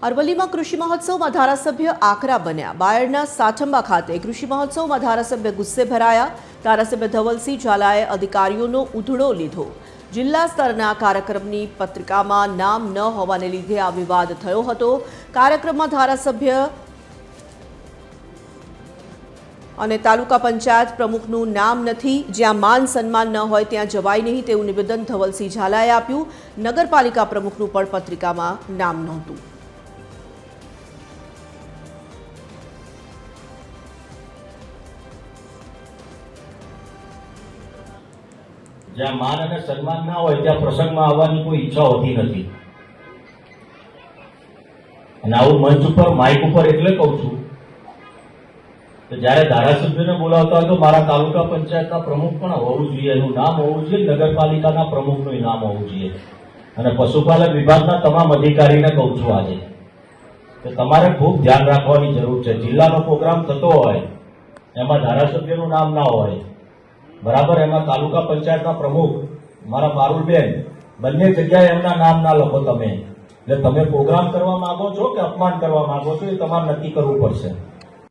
અરવલ્લીમાં કૃષિ મહોત્સવમાં ધારાસભ્ય આકરા બન્યા। બાયડના સાઠંબા ખાતે કૃષિ મહોત્સવમાં ધારાસભ્ય ગુસ્સે ભરાયા। ધારાસભ્ય ધવલસિંહ ઝાલાએ અધિકારીઓનો ઉધડો લીધો। જિલ્લા સ્તરના કાર્યક્રમની પત્રિકામાં નામ ન હોવાને લીધે આ વિવાદ થયો હતો। કાર્યક્રમમાં ધારાસભ્ય અને તાલુકા પંચાયત પ્રમુખનું નામ નથી। જ્યાં માન સન્માન ન હોય ત્યાં જવાય નહીં તેવું નિવેદન ધવલસિંહ ઝાલાએ આપ્યું। નગરપાલિકા પ્રમુખનું પણ પત્રિકામાં નામ નહોતું। જ્યાં માન અને સન્માન ના હોય ત્યાં પ્રસંગમાં આવવાની કોઈ ઈચ્છા હોતી નથી। અને આવું મંચ ઉપર માઇક ઉપર એટલે કહું છું કે જ્યારે ધારાસભ્યને બોલાવતા હોય તો મારા તાલુકા પંચાયતના પ્રમુખ પણ હોવું જોઈએ, એનું નામ હોવું જોઈએ, નગરપાલિકાના પ્રમુખનું નામ હોવું જોઈએ। અને પશુપાલન વિભાગના તમામ અધિકારીને કહું છું આજે કે તમારે ખૂબ ધ્યાન રાખવાની જરૂર છે। જિલ્લાનો પ્રોગ્રામ થતો હોય એમાં ધારાસભ્યનું નામ ના હોય, બરાબર, એમાં તાલુકા પંચાયતના પ્રમુખ મારા પારુલબેન બંને જગ્યાએ એમના નામ ના લખો તમે। એટલે તમે પ્રોગ્રામ કરવા માંગો છો કે અપમાન કરવા માંગો છો એ તમારે નક્કી કરવું પડશે।